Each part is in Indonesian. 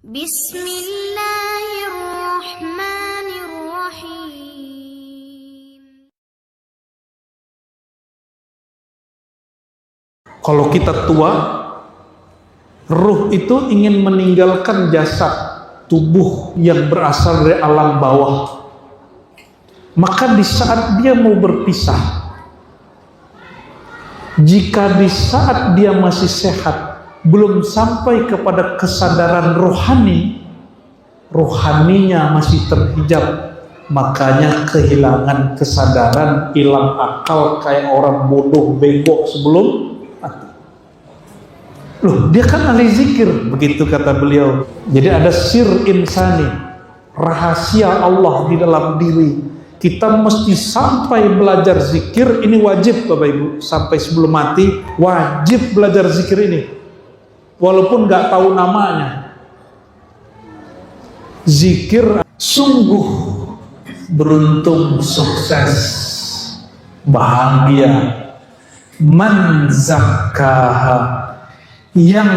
Bismillahirrahmanirrahim. Kalau kita tua, ruh itu ingin meninggalkan jasad tubuh yang berasal dari alam bawah. Maka di saat dia mau berpisah, jika di saat dia masih sehat belum sampai kepada kesadaran rohaninya masih terhijab, makanya kehilangan kesadaran, hilang akal kayak orang bodoh bengkok sebelum mati. Loh, dia kan ahli zikir, begitu kata beliau. Jadi ada sir insani, rahasia Allah di dalam diri. Kita mesti sampai belajar zikir, ini wajib Bapak Ibu, sampai sebelum mati wajib belajar zikir ini, walaupun nggak tahu namanya. Zikir sungguh beruntung, sukses, bahagia. Man zakkaha, yang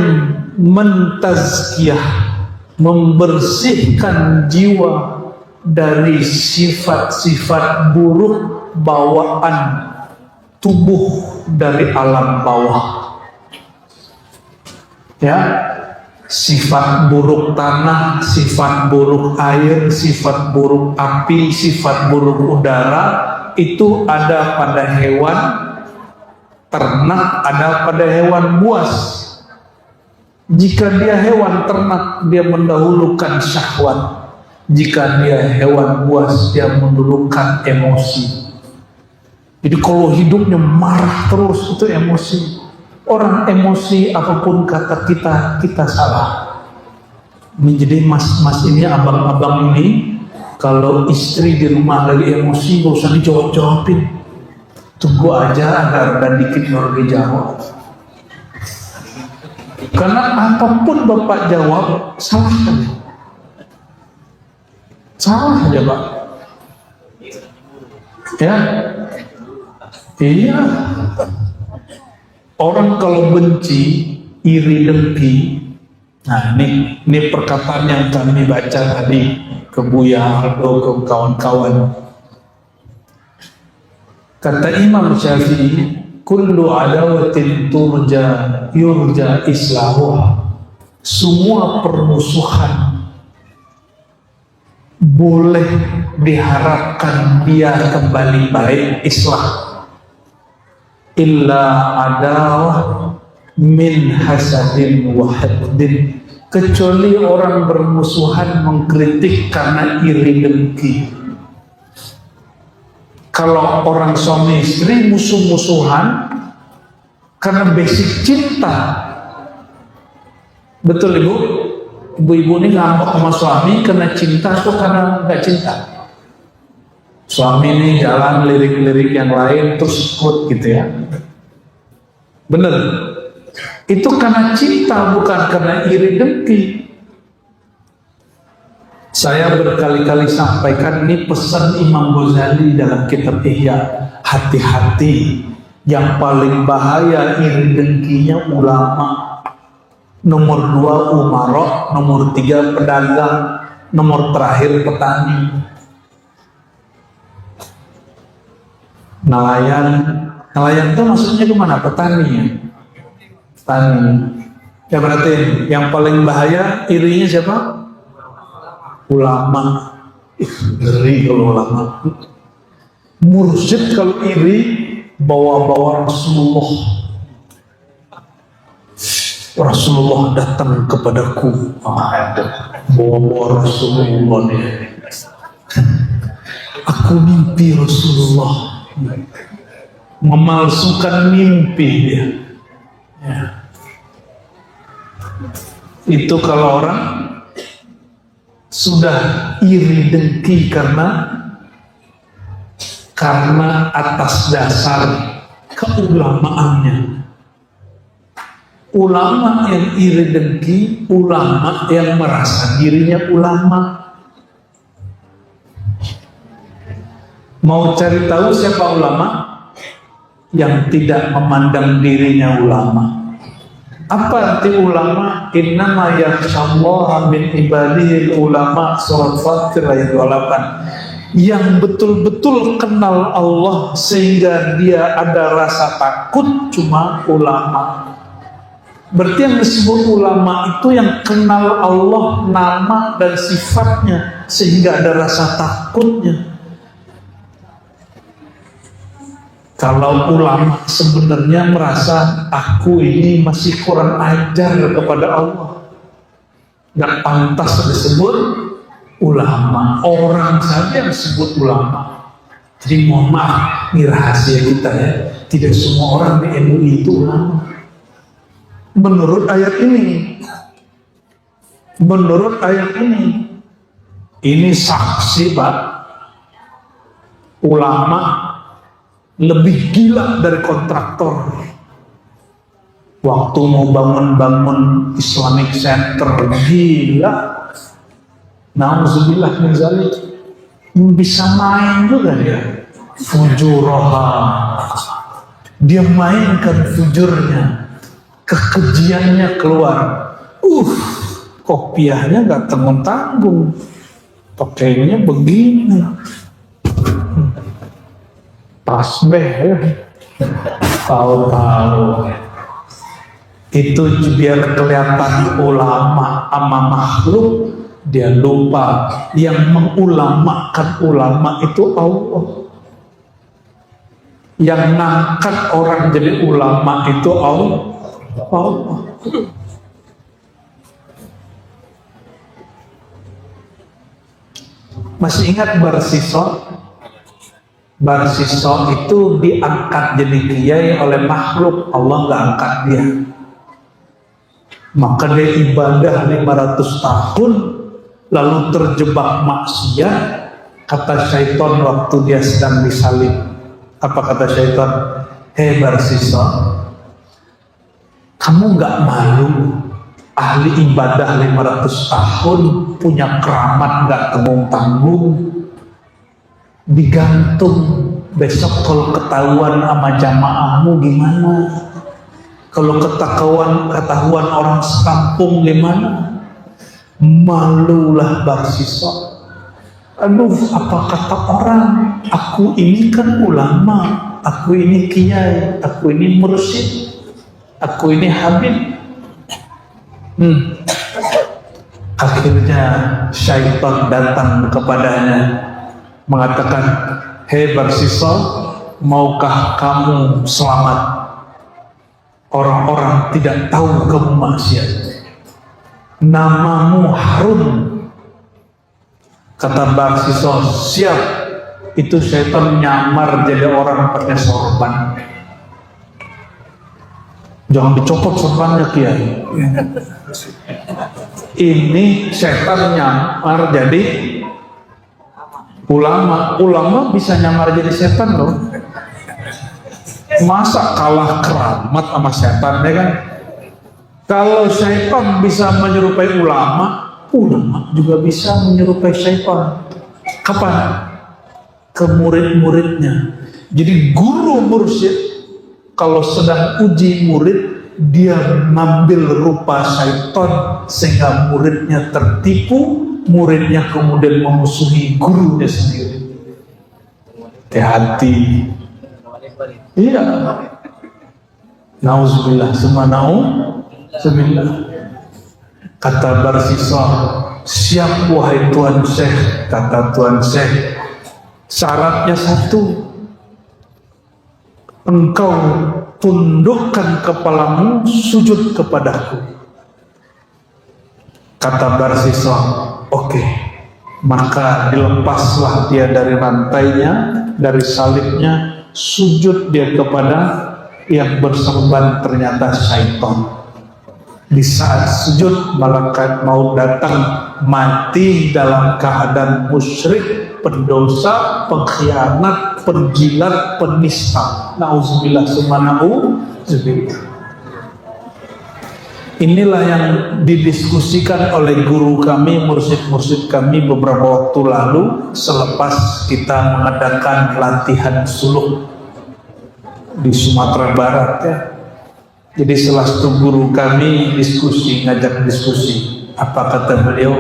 mentazkiyah, membersihkan jiwa dari sifat-sifat buruk bawaan tubuh dari alam bawah. Ya, sifat buruk tanah, sifat buruk air, sifat buruk api, sifat buruk udara, itu ada pada hewan ternak, ada pada hewan buas. Jika dia hewan ternak, dia mendahulukan syahwat. Jika dia hewan buas, dia mendahulukan emosi. Jadi kalau hidupnya marah terus, itu emosi. Orang emosi, apapun kata kita salah. Ini jadi mas ini, abang-abang ini, kalau istri di rumah lagi emosi, gak usah dijawab-jawabin. Tunggu aja ada dikit baru dijawab. Karena apapun Bapak jawab, salah kan? Salah aja Pak. Ya, iya. Orang kalau benci, iri, dengki, nah ini perkataan yang kami baca tadi ke Buya Aldo, ke kawan-kawan. Kata Imam Syafi'i, kullu adawatin yurja islahuha. Semua permusuhan boleh diharapkan dia kembali baik, islah. Illa adawah min hasadin wa haddin, kecuali orang bermusuhan mengkritik karena iri dengki. Kalau orang suami istri musuh-musuhan karena basic cinta, betul Ibu? Ibu-ibu ini ngambek sama suami karena cinta atau karena nggak cinta? Suami ini jalan lirik-lirik yang lain terus ikut gitu ya. Bener? Itu karena cinta, bukan karena iri dengki. Saya berkali-kali sampaikan, ini pesan Imam Ghazali dalam kitab Ihya. Hati-hati, yang paling bahaya iri dengkinya ulama. Nomor 2 umarok, nomor 3 pedagang, nomor terakhir petani. Nelayan itu maksudnya kemana? Petani ya? Petani. Ya berarti yang paling bahaya irinya siapa? Ulama. Ngeri kalau ulama. Mursyid kalau iri bawa-bawa Rasulullah datang kepadaku, bawa-bawa Rasulullah nih. Aku mimpi Rasulullah, memalsukan mimpi dia. Ya. Itu kalau orang sudah iri dengki karena atas dasar keulamaannya. Ulama yang iri dengki, ulama yang merasa dirinya ulama. Mau cari tahu siapa ulama? Yang tidak memandang dirinya ulama. Apa arti ulama? Innama yakhshallaha min ibadihi ulama, surat Fatir ayat 28. Yang betul-betul kenal Allah sehingga dia ada rasa takut cuma ulama. Berarti yang disebut ulama itu yang kenal Allah nama dan sifatnya sehingga ada rasa takutnya. Kalau ulama sebenarnya merasa aku ini masih kurang ajar kepada Allah, nggak pantas disebut ulama. Orang saja yang disebut ulama. Jadi mohon maaf, ini rahasia kita ya. Tidak semua orang di MUI itu ulama. Menurut ayat ini, ini saksi Pak, ulama lebih gila dari kontraktor. Waktu mau bangun Islamic Center, gila. Nauzubillah min zalik. Bisa main juga dia. Fujuraha. Dia mainkan fujurnya. Kekejiannya keluar. Kopiahnya gak tanggung-tanggung. Pakainya begini. Tasbih ya. Tahu-tahu. Itu biar kelihatan ulama sama makhluk, dia lupa yang mengulamakan ulama itu Allah. Yang ngangkat orang jadi ulama itu Allah. Masih ingat Barsiso itu diangkat jadi kiai oleh makhluk, Allah nggak angkat dia. Maka dia ibadah 500 tahun lalu terjebak maksiat. Kata syaitan waktu dia sedang disalib, apa kata syaitan? Hei Barsiso, kamu nggak malu ahli ibadah 500 tahun punya keramat nggak tanggung-tanggung, digantung, besok kalau ketahuan sama jamaahmu gimana? Kalau ketahuan orang sekampung gimana? Malulah Barsiso. Aduh, apa kata orang? Aku ini kan ulama, aku ini kiai, aku ini mursyid, aku ini habib. Akhirnya syaitan datang kepadanya mengatakan, hei Barsiso, maukah kamu selamat? Orang-orang tidak tahu kamu maksiat, namamu harum. Kata Barsiso, siap. Itu syaitan nyamar jadi orang pakai sorban. Jangan dicopot sorbannya kiai. Ini syaitan nyamar jadi ulama. Ulama bisa nyamar jadi setan loh. Masa kalah keramat sama setan ya kan? Kalau syaitan bisa menyerupai ulama, ulama juga bisa menyerupai syaitan. Kapan? Ke murid-muridnya. Jadi guru mursyid kalau sedang uji murid, dia mengambil rupa syaitan sehingga muridnya tertipu, muridnya kemudian memusuhi gurunya sendiri. Hati-hati. Iya. Nauzubillah, Sebillah. Kata Barsiso, siap wahai Tuan Syekh. Kata Tuan Syekh, syaratnya satu, engkau tundukkan kepalamu, sujud kepadaku. Kata Barsiso, oke. Maka dilepaslah dia dari rantainya, dari salibnya, sujud dia kepada yang bersorban, ternyata syaitan. Di saat sujud, malaikat maut datang, mati dalam keadaan musyrik, pendosa, pengkhianat, penjilat, penista. Nauzubillah subhanahu. Inilah yang didiskusikan oleh guru kami, mursyid-mursyid kami beberapa waktu lalu selepas kita mengadakan latihan suluk di Sumatera Barat ya. Jadi salah satu guru kami ngajak diskusi. Apa kata beliau?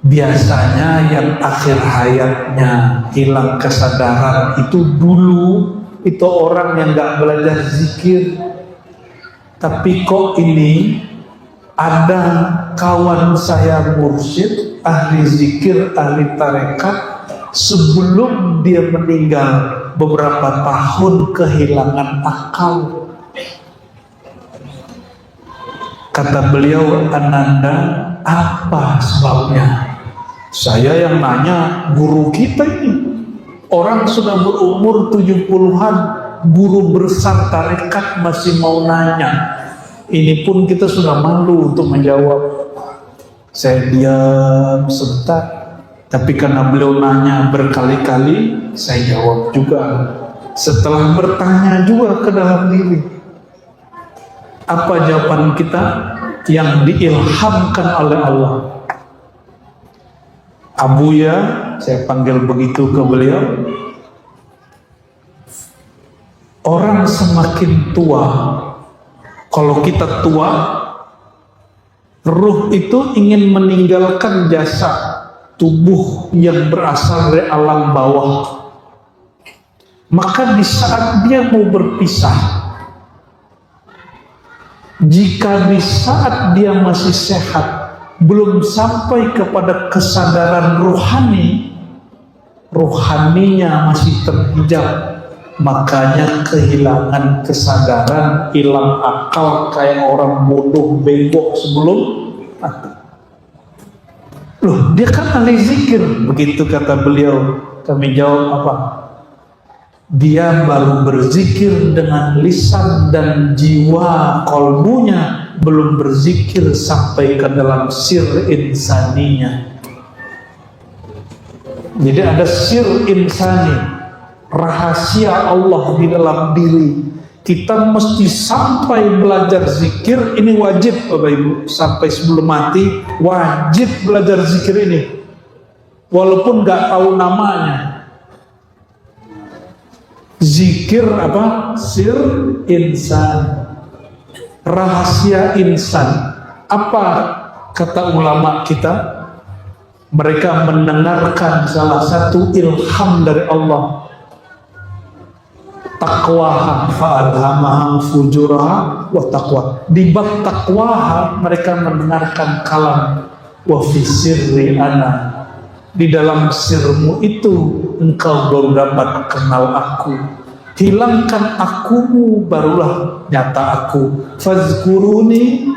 Biasanya yang akhir hayatnya hilang kesadaran itu dulu itu orang yang gak belajar zikir. Tapi kok ini ada kawan saya mursyid, ahli zikir, ahli tarekat, sebelum dia meninggal beberapa tahun kehilangan akal. Kata beliau, Ananda, apa sebabnya? Saya yang nanya, guru kita ini orang sudah berumur 70-an, guru besar tarekat masih mau nanya. Ini pun kita sudah malu untuk menjawab. Saya diam sebentar, tapi karena beliau nanya berkali-kali, saya jawab juga. Setelah bertanya juga ke dalam diri, apa jawaban kita yang diilhamkan oleh Allah? Abuya, saya panggil begitu ke beliau, orang semakin tua, kalau kita tua, ruh itu ingin meninggalkan jasad tubuh yang berasal dari alam bawah. Maka di saat dia mau berpisah, jika di saat dia masih sehat, belum sampai kepada kesadaran rohaninya masih terhijab, makanya kehilangan kesadaran, hilang akal kayak orang bodoh bengok sebelum mati. Loh, dia kan ahli zikir, begitu kata beliau. Kami jawab apa? Dia baru berzikir dengan lisan dan jiwa kolbunya, belum berzikir sampai ke dalam sir insaninya. Jadi ada sir insani, rahasia Allah di dalam diri. Kita mesti sampai belajar zikir, ini wajib Bapak Ibu, sampai sebelum mati wajib belajar zikir ini, walaupun gak tahu namanya. Zikir apa? Sir insan, rahasia insan. Apa kata ulama kita? Mereka mendengarkan salah satu ilham dari Allah, taqwaha fa'alhamaha fujuraha wa taqwa. Di bab taqwaha mereka mendengarkan kalam wa fi sirri ana, di dalam sirmu itu engkau baru dapat kenal aku. Hilangkan akumu, barulah nyata aku. Fazkuruni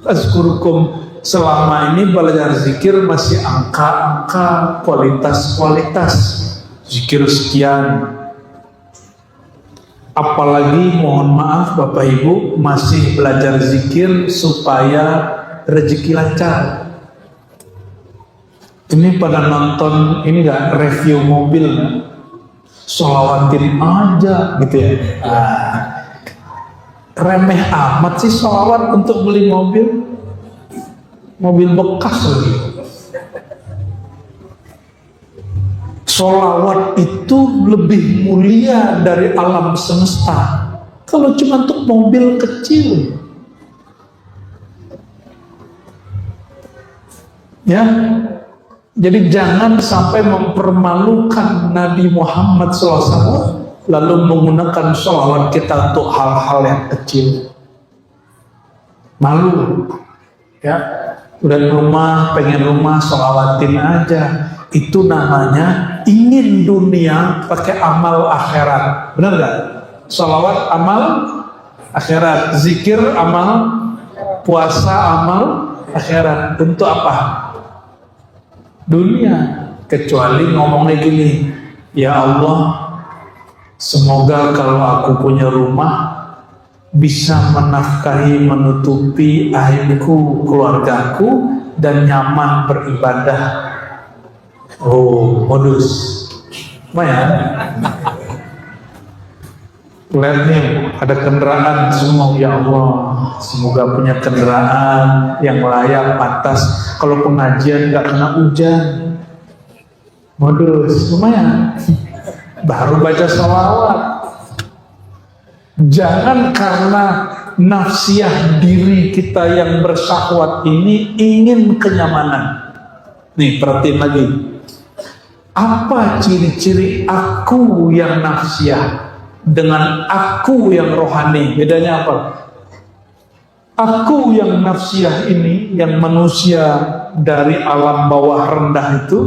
azkurukum. Selama ini belajar zikir masih angka-angka, kualitas-kualitas. Zikir sekian. Apalagi mohon maaf Bapak Ibu masih belajar zikir supaya rezeki lancar. Ini pada nonton ini nggak, review mobil nggak? Sholawatin aja gitu ya. Remeh amat sih sholawat untuk beli mobil bekas lagi. Sholawat itu lebih mulia dari alam semesta. Kalau cuma untuk mobil kecil, ya. Jadi jangan sampai mempermalukan Nabi Muhammad SAW lalu menggunakan sholawat kita untuk hal-hal yang kecil. Malu, ya. Udah rumah, pengen rumah, sholawatin aja. Itu namanya ingin dunia pakai amal akhirat. Benar gak? Sholawat amal akhirat, zikir amal, puasa amal akhirat. Untuk apa? Dunia. Kecuali ngomongnya gini, ya Allah, semoga kalau aku punya rumah bisa menafkahi, menutupi aibku, keluargaku, dan nyaman beribadah. Oh, modus. Lumayan. Lihat nih, ada kendaraan semua, ya Allah, semoga punya kendaraan yang layak, pantas. Kalau pengajian nggak kena hujan. Modus, lumayan. Baru baca sholawat. Jangan karena nafsiyah diri kita yang bersyahwat ini ingin kenyamanan. Nih, perhatiin lagi. Apa ciri-ciri aku yang nafsiyah dengan aku yang rohani? Bedanya apa? Aku yang nafsiyah ini, yang manusia dari alam bawah rendah itu,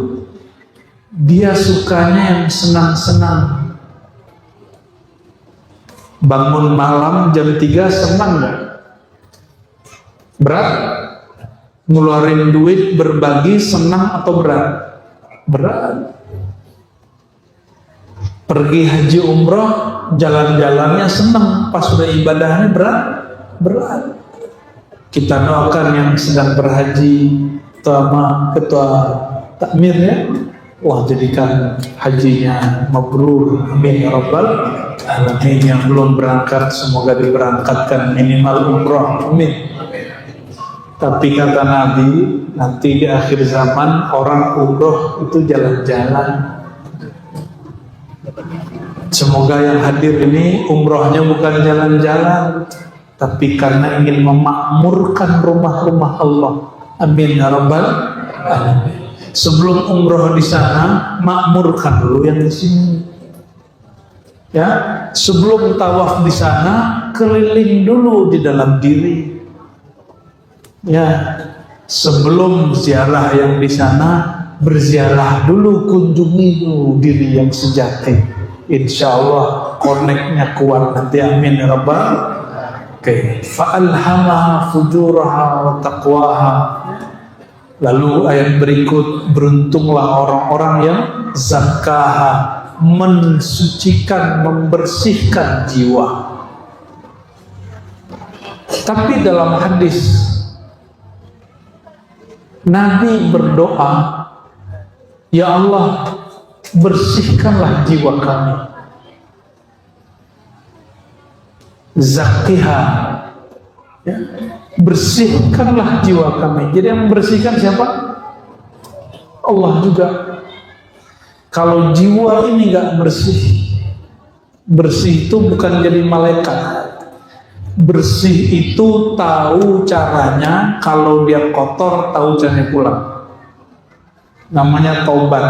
dia sukanya yang senang-senang. Bangun malam jam 3 senang gak? Berat? Ngeluarin duit berbagi senang atau berat? Berat. Pergi haji umroh jalan-jalannya senang, pas sudah ibadahnya berat? Berat. Kita doakan yang sedang berhaji, ketua takmirnya, wah jadikan hajinya mabrur, amin ya rabbal alamin. Yang belum berangkat semoga diberangkatkan minimal umroh, amin. Tapi kata Nabi, nanti di akhir zaman orang umroh itu jalan-jalan. Semoga yang hadir ini umrohnya bukan jalan-jalan, tapi karena ingin memakmurkan rumah-rumah Allah, amin ya rabbal alamin. Sebelum umroh di sana, makmurkan dulu yang di sini. Ya, sebelum tawaf di sana, keliling dulu di dalam diri. Ya, sebelum ziarah yang di sana, berziarah dulu, kunjungi dulu diri yang sejati. Insya Allah koneknya kuat nanti, amin ya rabbal. Oke, fa'alhamaha fujuraha wa taqwaha. Lalu ayat berikut, beruntunglah orang-orang yang zakaha, mensucikan, membersihkan jiwa. Tapi dalam hadis Nabi berdoa, ya Allah, bersihkanlah jiwa kami. Zakiha, ya, bersihkanlah jiwa kami. Jadi yang membersihkan siapa? Allah juga. Kalau jiwa ini gak bersih, bersih itu bukan jadi malaikat. Bersih itu tahu caranya, kalau dia kotor tahu caranya pulang. Namanya taubat.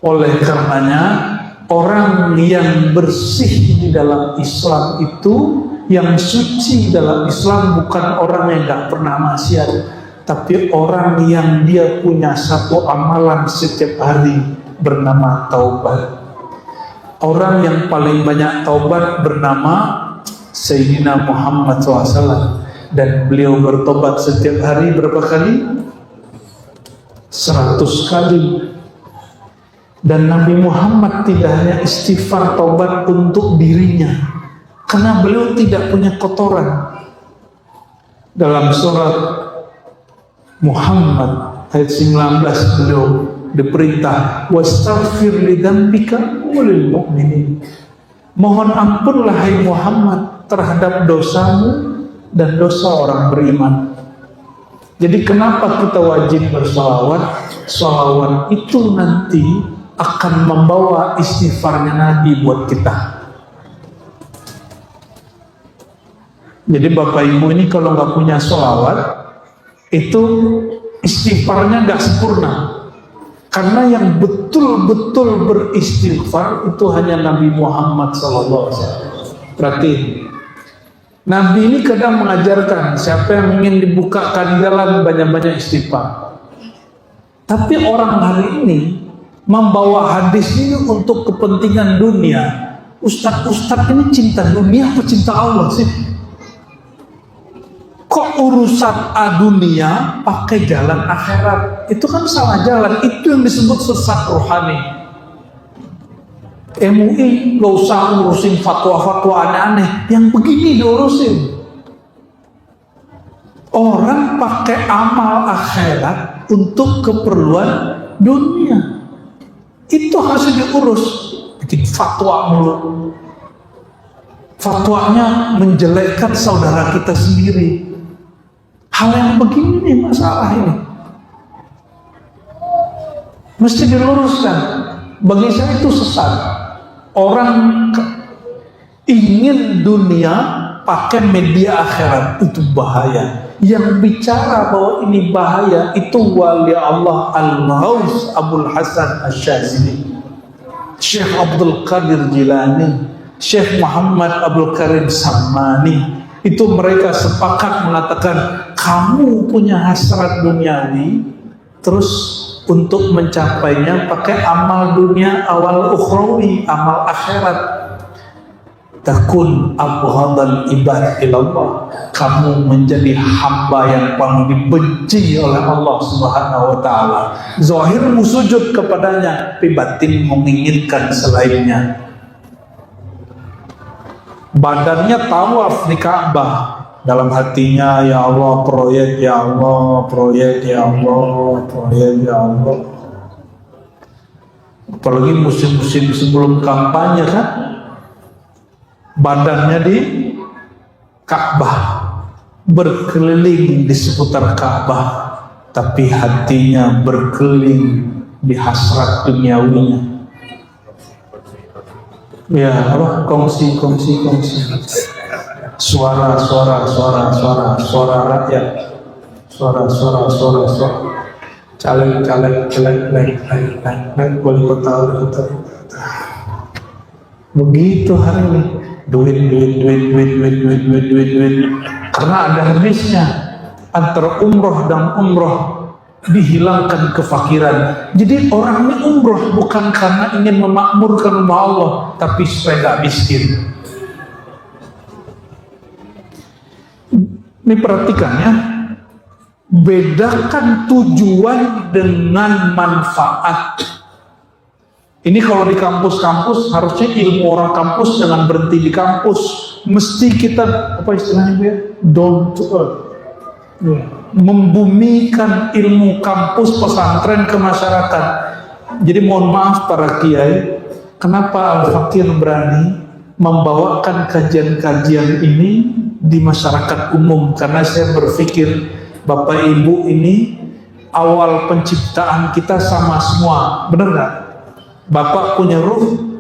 Oleh karenanya orang yang bersih di dalam Islam itu, yang suci dalam Islam, bukan orang yang gak pernah maksiat, tapi orang yang dia punya satu amalan setiap hari bernama taubat. Orang yang paling banyak taubat bernama Sayyidina Muhammad SAW, dan beliau bertobat setiap hari berapa kali? 100 kali. Dan Nabi Muhammad tidak hanya istighfar taubat untuk dirinya, karena beliau tidak punya kotoran. Dalam surat Muhammad ayat 19 beliau diperintah, wastaghfir li dzambika walil mu'minin. Mohon ampunlah hai Muhammad terhadap dosamu dan dosa orang beriman. Jadi kenapa kita wajib bersalawat? Salawat itu nanti akan membawa istighfarnya Nabi buat kita. Jadi Bapak Ibu ini kalau nggak punya salawat, itu istighfarnya nggak sempurna. Karena yang betul-betul beristighfar itu hanya Nabi Muhammad SAW. Berarti Nabi ini kadang mengajarkan siapa yang ingin dibukakan jalan banyak-banyak istighfar. Tapi orang hari ini membawa hadis ini untuk kepentingan dunia. Ustadz ini cinta dunia apa cinta Allah sih? Kok urusan dunia pakai jalan akhirat? Itu kan salah jalan. Itu yang disebut sesat rohani. MUI gak usah ngurusin fatwa-fatwa aneh-aneh. Yang begini diurusin. Orang pakai amal akhirat untuk keperluan dunia. Itu harus diurus. Bikin fatwa mulu. Fatwanya menjelekkan saudara kita sendiri. Hal yang begini nih masalah ini mesti diluruskan. Bagi saya itu sesat. Orang ingin dunia pakai media akhirat, itu bahaya. Yang bicara bahwa ini bahaya itu wali Allah Al-Ghaus Abul Hasan Asy-Syadzili, Syekh Abdul Qadir Jilani, Syekh Muhammad Abdul Karim Samani. Itu mereka sepakat mengatakan, kamu punya hasrat duniawi, terus untuk mencapainya pakai amal dunia, awal ukhrawi, amal akhirat. Takun abghadal ibad ilallah, kamu menjadi hamba yang paling dibenci oleh Allah Subhanahu wa taala. Zahirmu sujud kepadanya, tapi batin menginginkan selainnya. Badannya tawaf di Ka'bah, dalam hatinya ya Allah proyek, ya Allah proyek, ya Allah proyek, ya Allah. Apalagi musim-musim sebelum kampanye kan, badannya di Ka'bah, berkeliling di seputar Ka'bah, tapi hatinya berkeliling di hasrat duniawinya. Ya apa? Kongsi. Suara rakyat. Suara. Caleg, wali kota. Begitu hari ini. Duit. Karena ada hadisnya, antara umroh dan umroh dihilangkan kefakiran. Jadi orang ini umroh bukan karena ingin memakmurkan rumah Allah, tapi supaya gak miskin. Ini perhatikan ya, bedakan tujuan dengan manfaat. Ini kalau di kampus-kampus harusnya ilmu orang kampus jangan berhenti di kampus, mesti kita apa istilahnya ya, down to earth, membumikan ilmu kampus pesantren ke masyarakat. Jadi mohon maaf para kiai, kenapa Al-Fakir berani membawakan kajian-kajian ini di masyarakat umum? Karena saya berpikir Bapak Ibu ini awal penciptaan kita sama semua, benar nggak? Bapak punya ruh,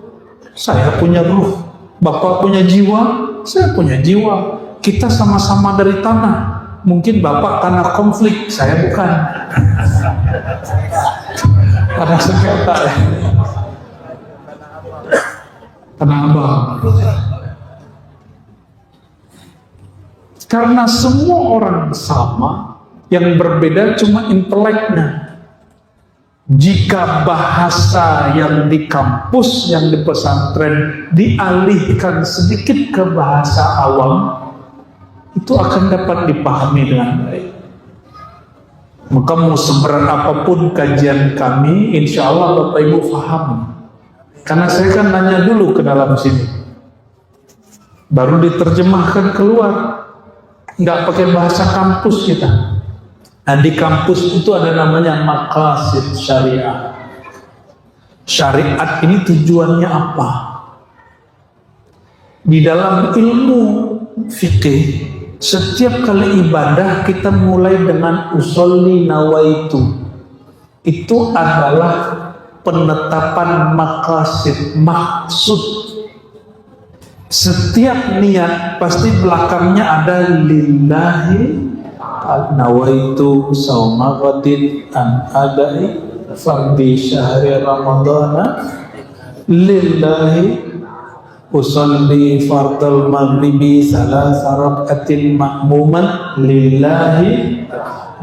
saya punya ruh. Bapak punya jiwa, saya punya jiwa. Kita sama-sama dari tanah. Mungkin Bapak karena konflik, saya bukan. Karena sengketa ya. Karena abang. Karena semua orang sama, yang berbeda cuma inteleknya. Jika bahasa yang di kampus, yang di pesantren dialihkan sedikit ke bahasa awam, itu akan dapat dipahami dengan baik. Maka mau seberat apapun kajian kami, insya Allah Bapak Ibu paham. Karena saya kan nanya dulu ke dalam sini, baru diterjemahkan keluar, nggak pakai bahasa kampus kita. Nah, di kampus itu ada namanya maqasid syariah. Syariat ini tujuannya apa? Di dalam ilmu fikih, setiap kali ibadah kita mulai dengan usolli nawaitu. Itu adalah penetapan maqasid, maksud. Setiap niat pasti belakangnya ada lillahi nawaitu sauma ghadin an adai fardi syahri ramadana lillahi usalli fardal maghribi salasa rakaatin ma'muman lillahi.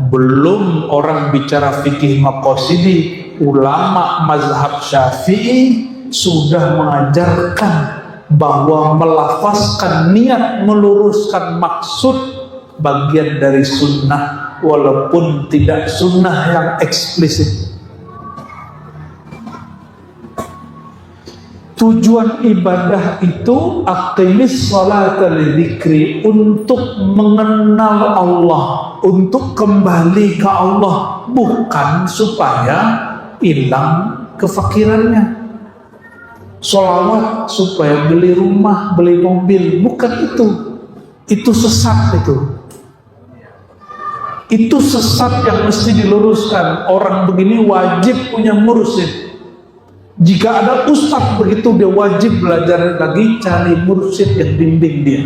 Belum orang bicara fikih maqasidi, ulama mazhab Syafi'i sudah mengajarkan bahwa melafazkan niat, meluruskan maksud bagian dari sunnah, walaupun tidak sunnah yang eksplisit. Tujuan ibadah itu aqimis sholata lidzikri, untuk mengenal Allah, untuk kembali ke Allah, bukan supaya hilang kefakirannya. Sholawat supaya beli rumah, beli mobil, bukan itu. Itu sesat itu. Itu sesat yang mesti diluruskan. Orang begini wajib punya mursyid. Jika ada ustadz begitu, dia wajib belajar lagi, cari mursyid yang bimbing dia.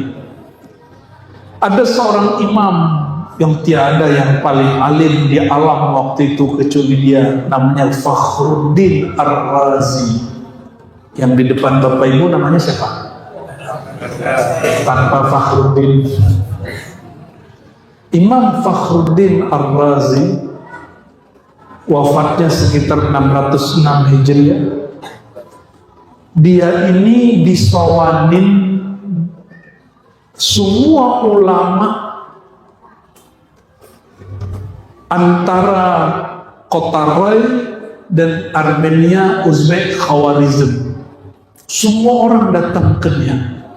Ada seorang imam yang tiada yang paling alim di alam waktu itu kecuali dia, namanya Fakhruddin Ar-Razi. Yang di depan Bapak Ibu namanya siapa? Tanpa Fakhruddin. Imam Fakhruddin Ar-Razi wafatnya sekitar 606 Hijriah. Dia ini disawanin semua ulama antara kota Rai dan Armenia, Uzbek, Khawarizm. Semua orang datang ke dia,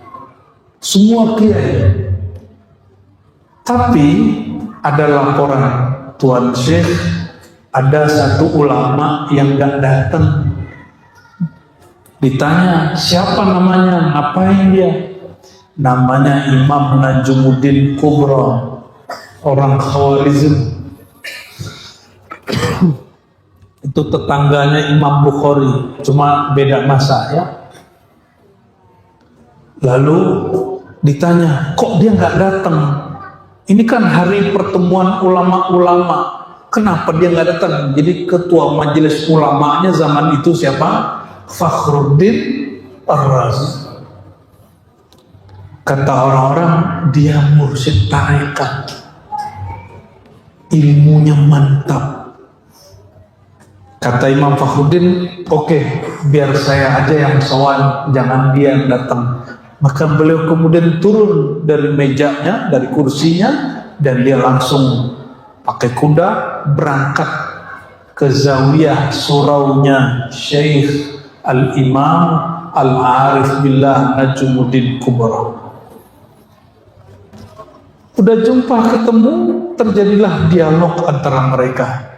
semua kiai. Tapi ada laporan, Tuan Syekh, ada satu ulama yang gak datang. Ditanya, siapa namanya, ngapain dia? Namanya Imam Najmuddin Kubra, orang Khawarizm. Itu tetangganya Imam Bukhari, cuma beda masa ya. Lalu ditanya, kok dia nggak datang? Ini kan hari pertemuan ulama-ulama, kenapa dia nggak datang? Jadi ketua majelis ulamanya zaman itu siapa? Fakhruddin Ar-Razi. Kata orang-orang, dia mursyid tarekat, ilmunya mantap. Kata Imam Fakhruddin, oke, biar saya aja yang sowan, jangan dia yang datang. Maka beliau kemudian turun dari mejanya, dari kursinya, dan dia langsung pakai kuda berangkat ke zawiyah suraunya Syekh Al-Imam Al-Arif Billah Najmuddin Kubra. Udah jumpa ketemu, terjadilah dialog antara mereka.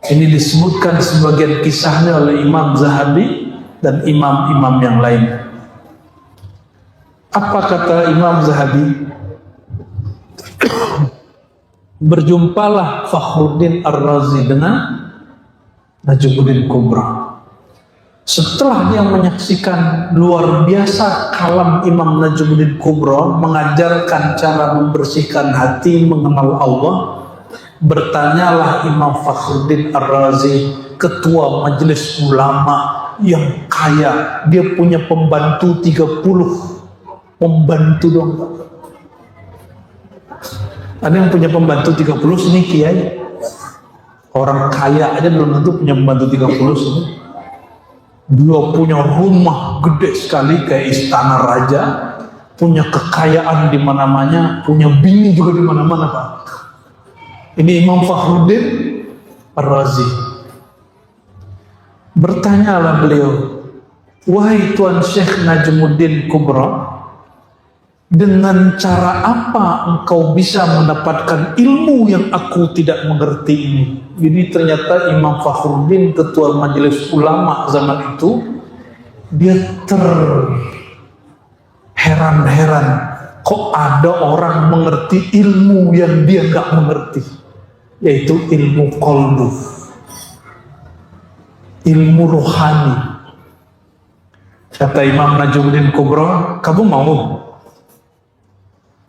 Ini disebutkan sebagian kisahnya oleh Imam Zahabi dan imam-imam yang lain. Apa kata Imam Zahabi? Berjumpalah Fakhruddin Ar-Razi dengan Najmuddin Kubra. Setelah dia menyaksikan luar biasa kalam Imam Najmuddin Kubra, mengajarkan cara membersihkan hati, mengenal Allah, bertanyalah Imam Fakhruddin Ar-Razi, ketua majelis ulama yang kaya, dia punya pembantu 30 pembantu dong. Ada yang punya pembantu 30 sini kiai. Orang kaya aja belum tentu punya pembantu 30 sini. Dia punya rumah gede sekali kayak istana raja, punya kekayaan di mana-mana, punya bini juga di mana-mana, Pak. Ini Imam Fakhruddin Ar-Razi. Bertanyalah beliau, wahai Tuan Syekh Najmuddin Kubra, dengan cara apa engkau bisa mendapatkan ilmu yang aku tidak mengerti ini? Jadi ternyata Imam Fakhruddin, ketua majelis ulama zaman itu, dia terheran-heran, kok ada orang mengerti ilmu yang dia gak mengerti, yaitu ilmu qalbu, ilmu rohani. Kata Imam Najmuddin Kubra, kamu mau?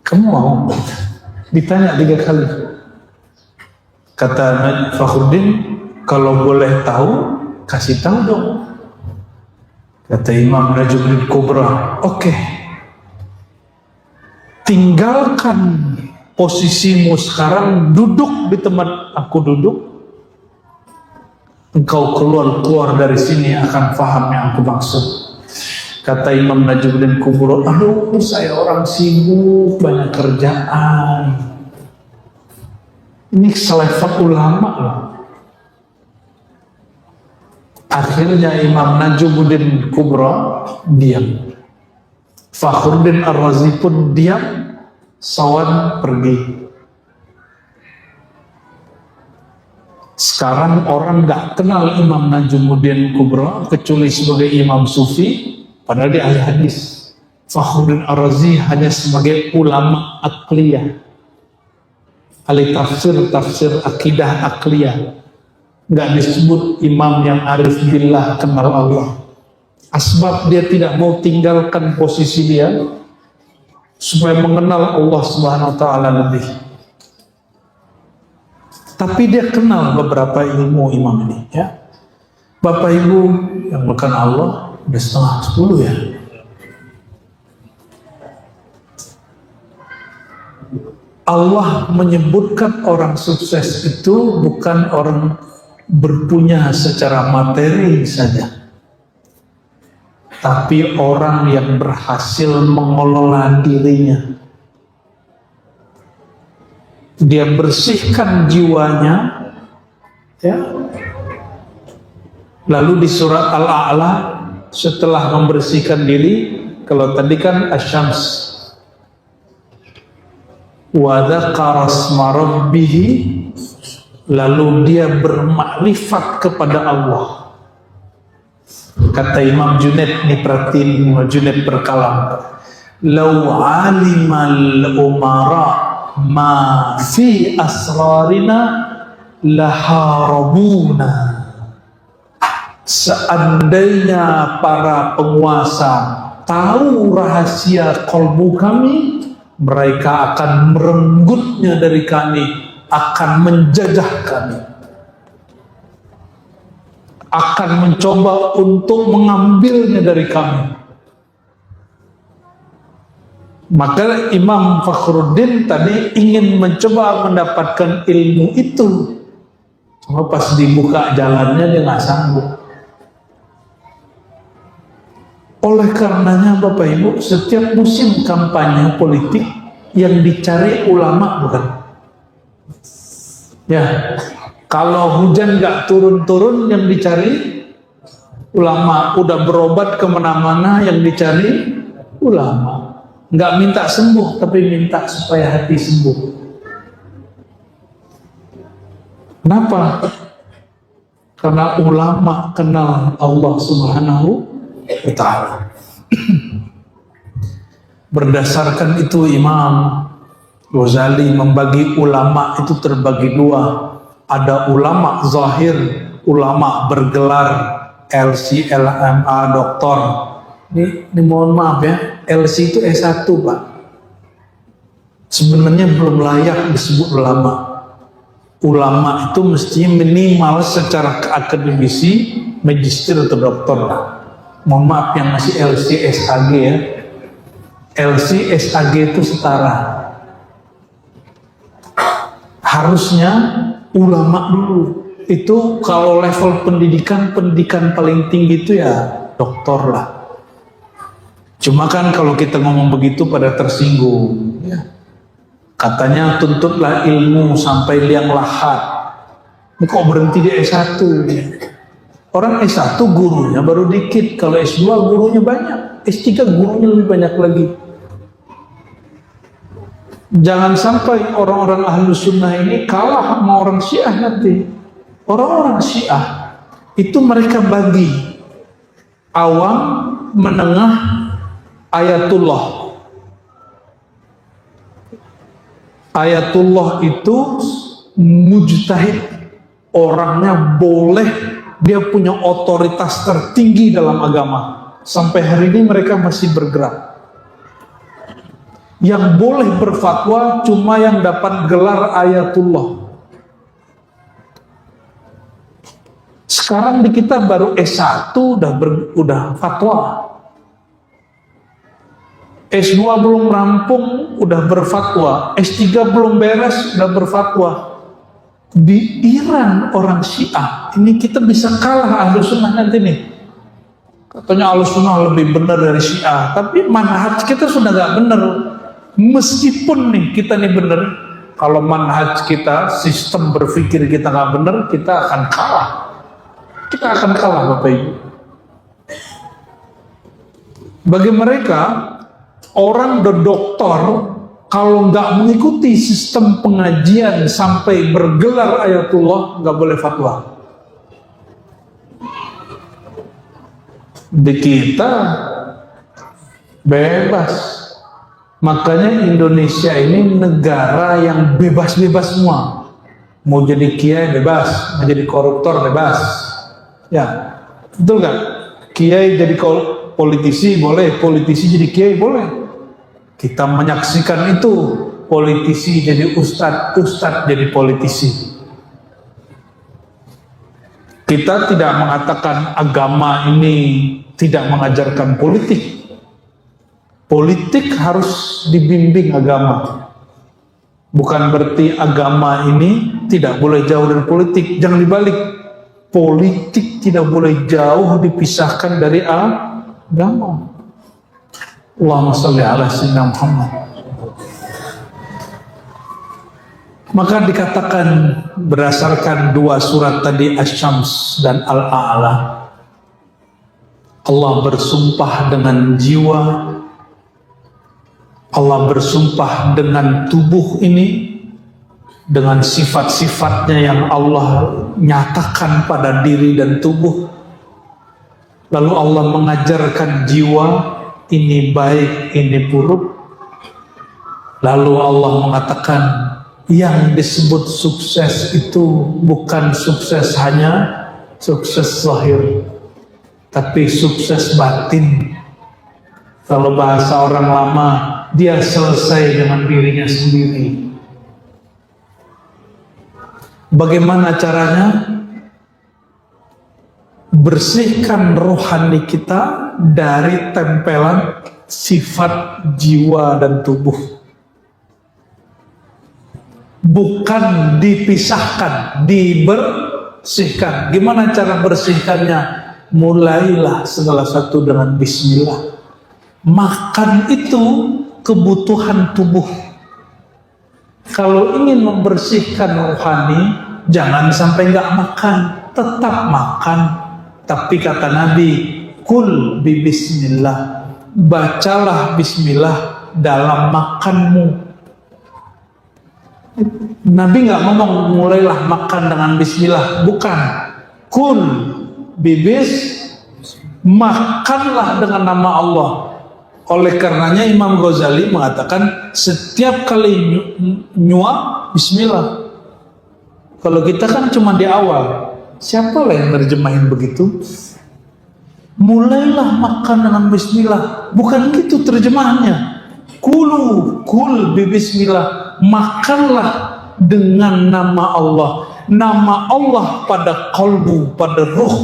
Kamu mau? Ditanya 3 kali. Kata Fakhruddin, kalau boleh tahu, kasih tahu dong. Kata Imam Najmuddin Kubra, oke. Tinggalkan posisimu sekarang, duduk di tempat aku duduk. Engkau keluar dari sini akan paham yang aku maksud. Kata Imam Najmuddin Kubra, aduh saya orang sibuk, banyak kerjaan. Ini selevel ulama loh. Akhirnya Imam Najmuddin Kubra diam. Fakhruddin Ar-Razi pun diam, sawan pergi. Sekarang orang gak kenal Imam Najmuddin Kubra kecuali sebagai imam sufi. Padahal dia ahli hadis. Fakhruddin Ar-Razi hanya sebagai ulama akliyah, ahli tafsir akidah akliyah. Nggak disebut imam yang arif billah, kenal Allah. Asbab dia tidak mau tinggalkan posisi dia, supaya mengenal Allah Subhanahu wa taala lebih. Tapi dia kenal beberapa ilmu imam ini, ya. Bapak Ibu yang bukan Allah, udah 9:30 ya. Allah menyebutkan orang sukses itu bukan orang berpunya secara materi saja, tapi orang yang berhasil mengelola dirinya. Dia bersihkan jiwanya, ya. Lalu di surat Al-A'la setelah membersihkan diri, kalau tadi kan Asy-Syams, wa dzakara asma rabbih, lalu dia bermakrifat kepada Allah. Kata Imam Junaid, nih perhatiin Imam Junaid berkalam, law alimal umara ma fi asrarina laharabuna. Seandainya para penguasa tahu rahasia kolbu kami, mereka akan merenggutnya dari kami, akan menjajah kami, akan mencoba untuk mengambilnya dari kami. Maka Imam Fakhruddin tadi ingin mencoba mendapatkan ilmu itu, cuma pas dibuka jalannya dia nggak sanggup. Oleh karenanya Bapak Ibu, setiap musim kampanye politik yang dicari ulama bukan? Ya, kalau hujan nggak turun-turun yang dicari ulama, udah berobat kemana-mana yang dicari ulama. Nggak minta sembuh, tapi minta supaya hati sembuh. Kenapa? Karena ulama kenal Allah Subhanahu wa ta'ala. Berdasarkan itu Imam Ghazali membagi ulama itu terbagi dua. Ada ulama zahir, ulama bergelar LC, LMA, doktor. Ini mohon maaf ya, LC itu S1 Pak. Sebenarnya belum layak disebut ulama. Ulama itu mestinya minimal secara akademisi magister atau doktor lah. Mohon maaf yang masih LC, SAG ya. LC, SAG itu setara. Harusnya ulama dulu. Itu kalau level pendidikan paling tinggi itu ya doktor lah. Cuma kan kalau kita ngomong begitu pada tersinggung ya. Katanya tuntutlah ilmu sampai liang lahat. Ini kok berhenti di S1 ya? Orang S1 gurunya baru dikit, kalau S2 gurunya banyak, S3 gurunya lebih banyak lagi. Jangan sampai orang-orang ahlu sunnah ini kalah sama orang Syiah nanti. Orang-orang Syiah itu mereka bagi awam, menengah, ayatullah. Ayatullah itu mujtahid, orangnya boleh, dia punya otoritas tertinggi dalam agama. Sampai hari ini mereka masih bergerak. Yang boleh berfatwa cuma yang dapat gelar ayatullah. Sekarang di kita baru S1 udah fatwa. S2 belum rampung udah berfatwa. S3 belum beres udah berfatwa. Di Iran orang Syiah ini kita bisa kalah ahlu sunnah nanti nih. Katanya ahlu sunnah lebih benar dari Syiah, tapi manhaj kita sudah gak benar. Meskipun nih kita nih benar, kalau manhaj kita, sistem berpikir kita gak benar, kita akan kalah. Kita akan kalah Bapak Ibu. Bagi mereka, orang doktor kalau nggak mengikuti sistem pengajian sampai bergelar ayatullah, nggak boleh fatwa. Di kita bebas. Makanya Indonesia ini negara yang bebas-bebas semua. Mau jadi kiai bebas, mau jadi koruptor bebas. Ya, betul nggak? Kiai jadi politisi boleh, politisi jadi kiai boleh. Kita menyaksikan itu, politisi jadi ustadz, ustadz jadi politisi. Kita tidak mengatakan agama ini tidak mengajarkan politik. Politik harus dibimbing agama. Bukan berarti agama ini tidak boleh jauh dari politik. Jangan dibalik. Politik tidak boleh jauh dipisahkan dari agama. Allahumma sholli ala sayyidina Muhammad. Maka dikatakan berdasarkan dua surat tadi, Asy-Syams dan Al-A'la, Allah bersumpah dengan jiwa, Allah bersumpah dengan tubuh ini, dengan sifat-sifatnya yang Allah nyatakan pada diri dan tubuh. Lalu Allah mengajarkan jiwa, ini baik, ini buruk. Lalu Allah mengatakan, yang disebut sukses itu bukan sukses hanya sukses zahir, tapi sukses batin. Kalau bahasa orang lama, dia selesai dengan dirinya sendiri. Bagaimana caranya? Bersihkan rohani kita dari tempelan sifat jiwa dan tubuh. Bukan dipisahkan, dibersihkan. Gimana cara bersihkannya? Mulailah segala satu dengan bismillah. Makan itu kebutuhan tubuh. Kalau ingin membersihkan rohani, jangan sampai nggak makan, tetap makan. Tapi kata Nabi, kul bi bismillah, bacalah bismillah dalam makanmu. Nabi nggak ngomong mulailah makan dengan bismillah, bukan. Kul bibis, makanlah dengan nama Allah. Oleh karenanya Imam Ghazali mengatakan setiap kali nyuap bismillah. Kalau kita kan cuma di awal, siapa lah yang terjemahin begitu? Mulailah makan dengan bismillah, bukan gitu terjemahannya. Kul bismillah, makanlah dengan nama Allah. Nama Allah pada kalbu, pada ruh.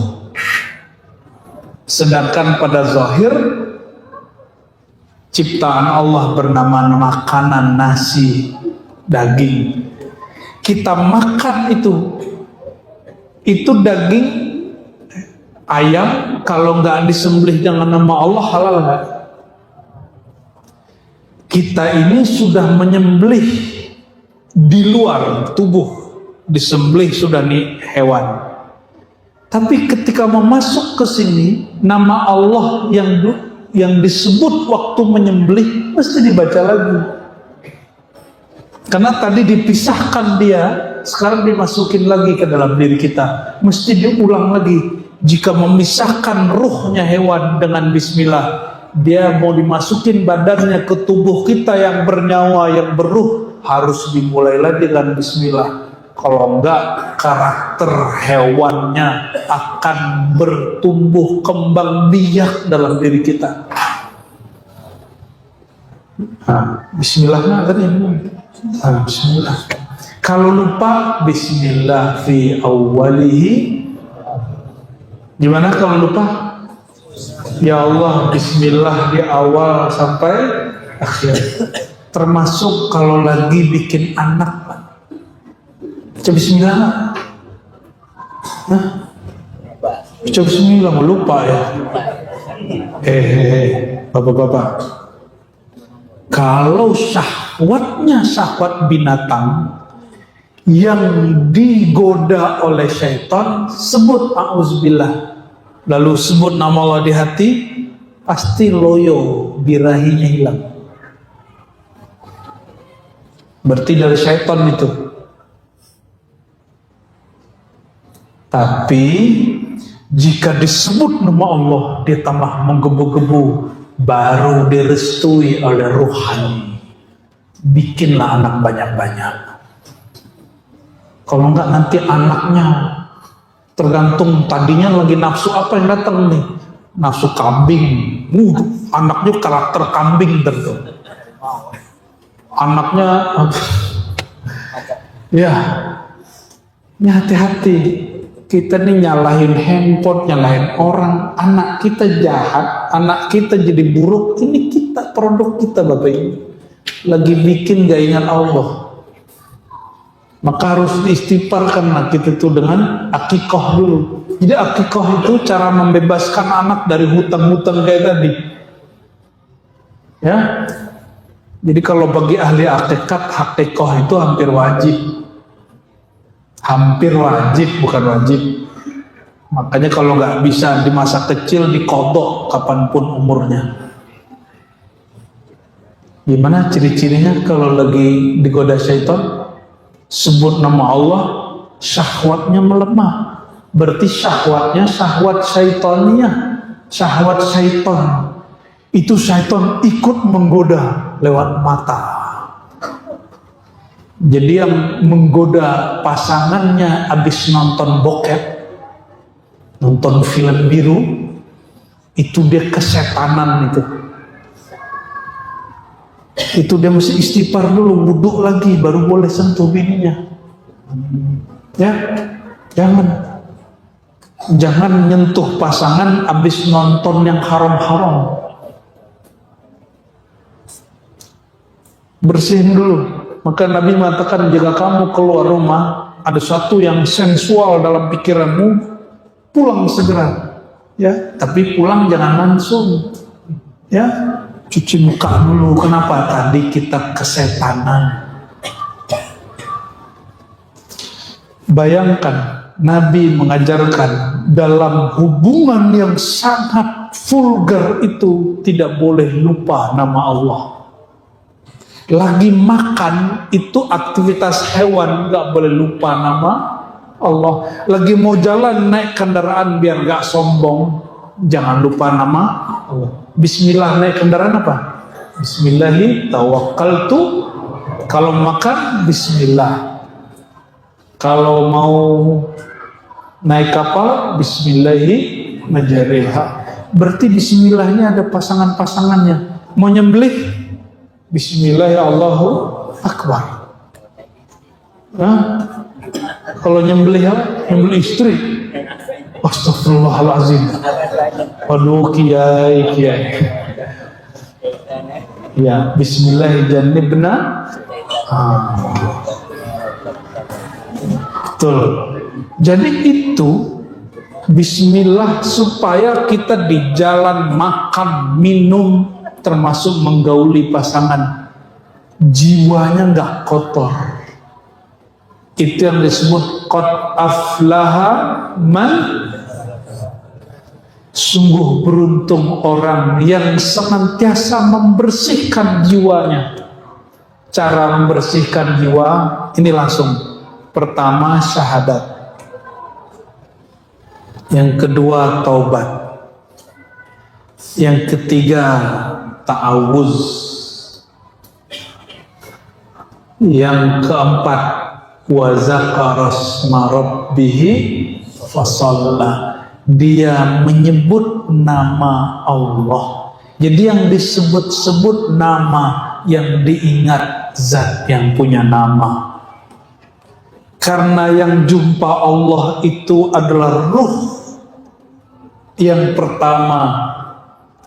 Sedangkan pada zahir, ciptaan Allah bernama makanan, nasi, daging. Kita makan itu daging ayam, kalau nggak disembelih dengan nama Allah, halal nggak? Kita ini sudah menyembelih di luar tubuh, disembelih sudah nih hewan. Tapi ketika mau masuk ke sini, nama Allah yang disebut waktu menyembelih mesti dibaca lagi. Karena tadi dipisahkan dia, sekarang dimasukin lagi ke dalam diri kita. Mesti diulang lagi. Jika memisahkan ruhnya hewan dengan bismillah, dia mau dimasukin badannya ke tubuh kita yang bernyawa, yang berruh, harus dimulai lagi dengan bismillah. Kalau enggak, karakter hewannya akan bertumbuh kembang biak dalam diri kita. Bismillah tadi. Bismillah. Kalau lupa, bismillah fi awwalihi. Gimana kalau lupa? Ya Allah, bismillah di awal sampai akhir. Termasuk kalau lagi bikin anak, Pak. Coba bismillah. Coba bismillah, lupa ya. Bapak-bapak. Kalau syahwatnya syahwat binatang yang digoda oleh syaitan, sebut a'udzubillah, lalu sebut nama Allah di hati, pasti loyo, birahinya hilang. Berarti dari syaitan itu. Tapi jika disebut nama Allah, dia tambah menggebu-gebu, baru direstui oleh ruhani. Bikinlah anak banyak-banyak. Kalau enggak nanti anaknya tergantung tadinya lagi nafsu apa yang datang nih. Nafsu kambing. Anaknya karakter kambing tentu. anaknya ya, ini hati-hati. Kita nih nyalahin handphone, nyalahin orang, anak kita jahat, anak kita jadi buruk. Ini kita, produk kita Bapak Ibu, lagi bikin gak ingat Allah. Maka harus diistighfarkan anak kita itu dengan akikoh dulu. Jadi akikoh itu cara membebaskan anak dari hutang-hutang kayak tadi. Ya, jadi kalau bagi ahli hakikat, akikoh itu hampir wajib. Hampir wajib, bukan wajib. Makanya kalau nggak bisa di masa kecil, dikodok kapanpun umurnya. Gimana ciri-cirinya kalau lagi digoda syaitan? Sebut nama Allah, syahwatnya melemah. Berarti syahwatnya syahwat syaitaniyah, syahwat syaitan. Itu syaitan ikut menggoda lewat mata. Jadi yang menggoda pasangannya habis nonton bokep, nonton film biru, itu dia kesetanan itu. Itu dia mesti istighfar dulu, wudhu lagi, baru boleh sentuh bininya. Ya, jangan nyentuh pasangan habis nonton yang haram-haram. Bersihin dulu. Maka Nabi mengatakan, jika kamu keluar rumah ada sesuatu yang sensual dalam pikiranmu, pulang segera. Ya, tapi pulang jangan langsung. Ya, cuci muka dulu. Kenapa? Tadi kita kesetanan. Bayangkan, Nabi mengajarkan dalam hubungan yang sangat vulgar itu tidak boleh lupa nama Allah. Lagi makan itu aktivitas hewan, nggak boleh lupa nama Allah. Lagi mau jalan naik kendaraan biar nggak sombong, jangan lupa nama Allah. Bismillah naik kendaraan apa? Bismillahi tawakkaltu. Kalau makan Bismillah. Kalau mau naik kapal Bismillahi majariha. Berarti Bismillahnya ada pasangan-pasangannya. Mau nyembelih Bismillah Allahu Akbar. Nah, kalau nyembelih nyembelih istri, Astagfirullahaladzim. Aduh kiai. Ya, Bismillah jannibna. Betul. Jadi itu Bismillah supaya kita di jalan makan, minum, termasuk menggauli pasangan, jiwanya nggak kotor. Itu yang disebut qad aflaha man. Sungguh beruntung orang yang senantiasa membersihkan jiwanya. Cara membersihkan jiwa ini langsung. Pertama syahadat, yang kedua taubat, yang ketiga ta'awuz, yang keempat wa zakara asma rabbih fasalla, dia menyebut nama Allah. Jadi yang disebut-sebut nama, yang diingat zat yang punya nama. Karena yang jumpa Allah itu adalah ruh. Yang pertama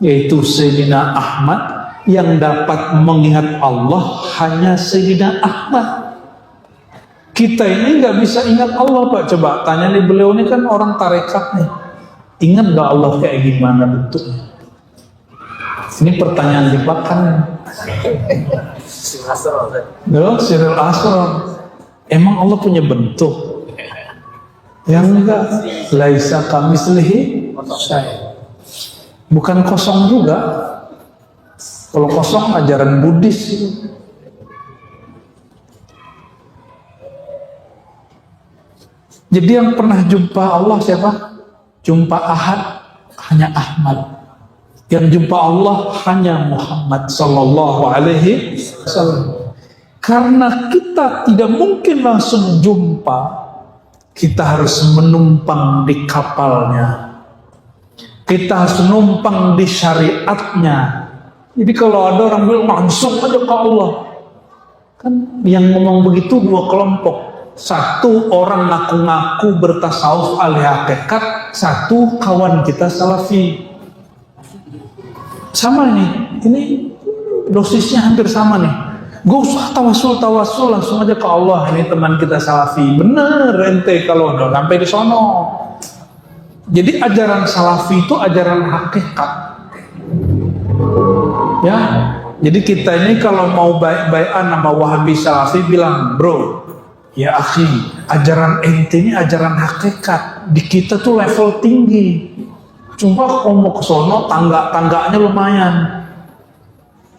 yaitu Sayyidina Ahmad, yang dapat mengingat Allah hanya Sayyidina Ahmad. Kita ini nggak bisa ingat Allah Pak. Coba tanya nih, beliau ini kan orang tarekat nih, ingat nggak Allah kayak gimana bentuknya? Ini pertanyaan jebakan. Sirul Asrar. Emang Allah punya bentuk? Yang enggak. Laisa kamitslihi syai'. Bukan kosong juga. Kalau kosong ajaran Buddhis. Jadi yang pernah jumpa Allah siapa? Jumpa Ahad hanya Ahmad. Yang jumpa Allah hanya Muhammad sallallahu alaihi wasallam. Karena kita tidak mungkin langsung jumpa, kita harus menumpang di kapalnya. Kita harus numpang di syariatnya. Jadi kalau ada orang bilang langsung aja ke Allah, Kan yang ngomong begitu dua kelompok. Satu orang ngaku-ngaku bertasawuf ahli hakikat, satu kawan kita salafi. Sama nih, ini dosisnya hampir sama nih. Gak usah tawasul, langsung aja ke Allah. Ini teman kita salafi. Bener ente kalau udah sampai di sono. Jadi ajaran salafi itu ajaran hakikat. Ya, jadi kita ini kalau mau baik-baikan sama Wahabi salafi bilang, bro, ya akhi, ajaran ente ini ajaran hakikat. Di kita tuh level tinggi. Cuma kalau mau ke sono tangga-tangganya lumayan.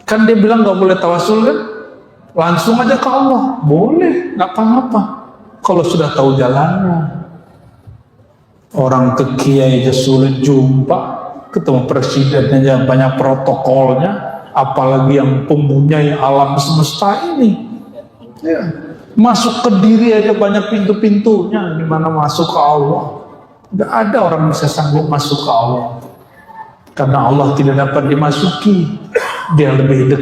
Kan dia bilang gak boleh tawasul kan? Langsung aja ke Allah. Boleh, gak apa-apa. Kalau sudah tahu jalannya. Orang ke kiai aja sulit jumpa. Ketemu presidennya aja banyak protokolnya. Apalagi yang mempunyai alam semesta ini. Ya. Masuk ke diri aja banyak pintu-pintunya. Dimana masuk ke Allah. Gak ada orang bisa sanggup masuk ke Allah. Karena Allah tidak dapat dimasuki. Dia lebih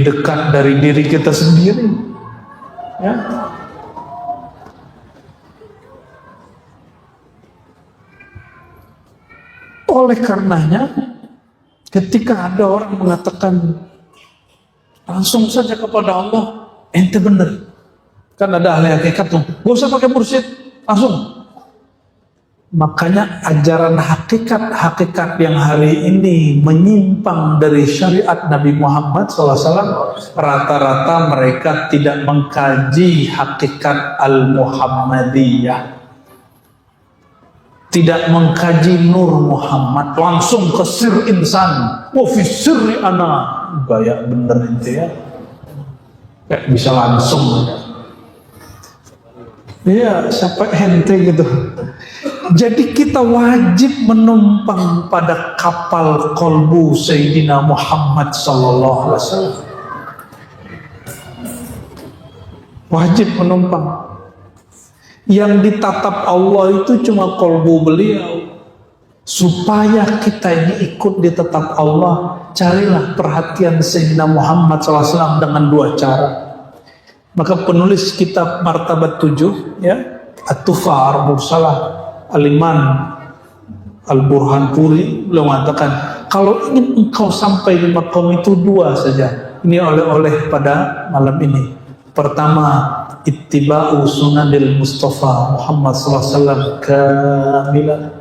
dekat dari diri kita sendiri. Ya. Oleh karenanya, ketika ada orang mengatakan langsung saja kepada Allah, ente bener. Kan ada ahli hakikat tuh, gak usah pakai mursyid, langsung. Makanya ajaran hakikat yang hari ini menyimpang dari syariat Nabi Muhammad SAW, rata-rata mereka tidak mengkaji hakikat Al-Muhammadiyah, tidak mengkaji Nur Muhammad, langsung ke sir insan, fi sirri ana. Gaya bener itu ya, kayak bisa langsung. Iya, sampai hente gitu. Jadi kita wajib menumpang pada kapal kolbu Sayyidina Muhammad sallallahu alaihi wasallam. Wajib menumpang. Yang ditatap Allah itu cuma kolbu beliau. Supaya kita ini ikut ditatap Allah, carilah perhatian Sayyidina Muhammad SAW dengan dua cara. Maka penulis kitab Martabat 7, ya, At-Tufa Ar-Mursalah, Al-Iman Al-Burhanpuri, beliau mengatakan, kalau ingin engkau sampai di maqam itu dua saja. Ini oleh-oleh pada malam ini. Pertama, ittiba'u sunanil Mustafa Muhammad SAW kamilah.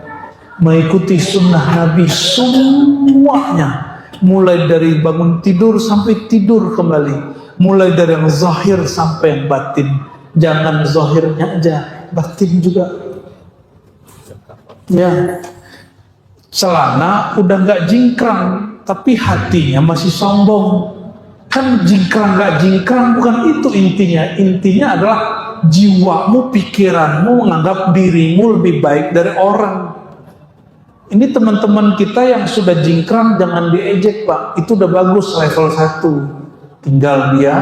Mengikuti sunnah Nabi semuanya. Mulai dari bangun tidur sampai tidur kembali. Mulai dari yang zahir sampai yang batin. Jangan zahirnya aja, batin juga. Ya, celana udah nggak jingkrang, tapi hatinya masih sombong. Kan jingkrang nggak jingkrang bukan itu intinya. Intinya adalah jiwamu, pikiranmu menganggap dirimu lebih baik dari orang. Ini teman-teman kita yang sudah jingkrang jangan diejek, Pak. Itu udah bagus level 1. Tinggal dia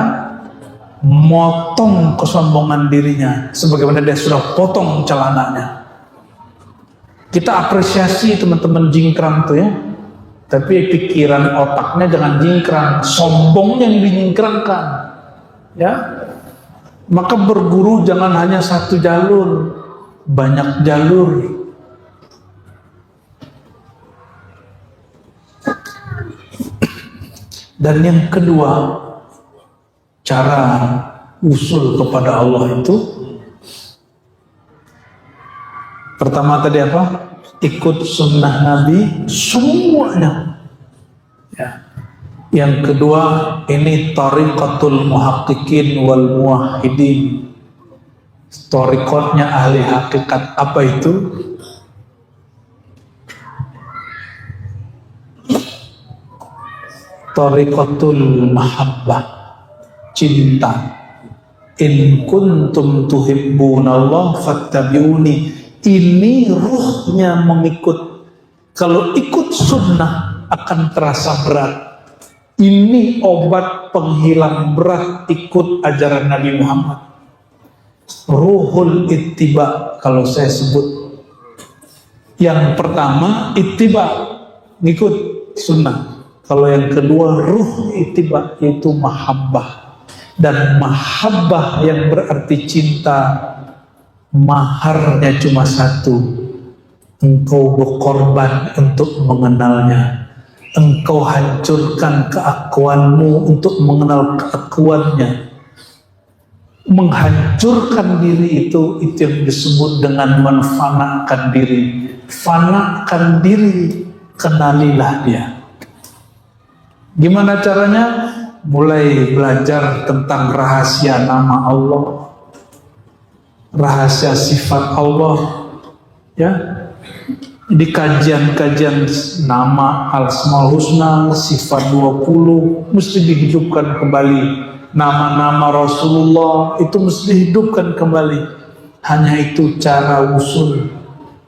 motong kesombongan dirinya sebagaimana dia sudah potong celananya. Kita apresiasi teman-teman jingkrang tuh ya. Tapi pikiran otaknya jangan jingkrang, sombongnya yang dinyingkrangkan. Ya. Maka berguru jangan hanya satu jalur, banyak jalur. Dan yang kedua, cara usul kepada Allah itu pertama tadi apa? Ikut sunnah Nabi semuanya. Ya. Yang kedua, ini tariqatul muhaqqiqin wal muwahhidin. Tariqatnya ahli hakikat. Apa itu? Tariqatul mahabbah, cinta. In kuntum tuhibbunallah fattabi'uni. Ini ruhnya mengikut. Kalau ikut sunnah akan terasa berat. Ini obat penghilang berat ikut ajaran Nabi Muhammad. Ruhul ittiba kalau saya sebut. Yang pertama ittiba, ngikut sunnah. Kalau yang kedua ruh ittiba, itu mahabbah. Dan mahabbah yang berarti cinta, maharnya cuma satu: engkau berkorban untuk mengenalnya, engkau hancurkan keakuanmu untuk mengenal keakuannya. Menghancurkan diri itu yang disebut dengan menfanakan diri. Fanakan diri, kenalilah dia. Gimana caranya? Mulai belajar tentang rahasia nama Allah, rahasia sifat Allah, ya. Di kajian-kajian nama Al-Asmaul Husna, sifat 20 mesti dihidupkan kembali. Nama-nama Rasulullah itu mesti dihidupkan kembali. Hanya itu cara usul.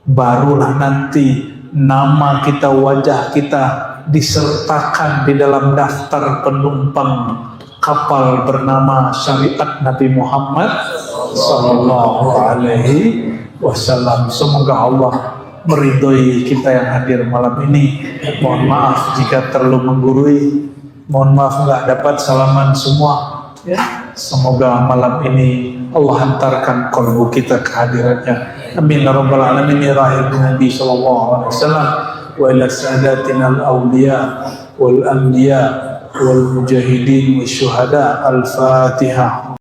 Barulah nanti nama kita, wajah kita disertakan di dalam daftar penumpang kapal bernama syariat Nabi Muhammad sallallahu alaihi wasallam. Semoga Allah meridhoi kita yang hadir malam ini. Mohon maaf jika terlalu menggurui. Mohon maaf nggak dapat salaman semua. Ya, semoga malam ini Allah hantarkan kalbu kita kehadirannya. Amin ya rabbal alamin. Rahim Nabi sallallahu alaihi wasallam wa ila sadatina al-awliya wal anbiya wal mujahidin wa syuhada. Al-Fatihah.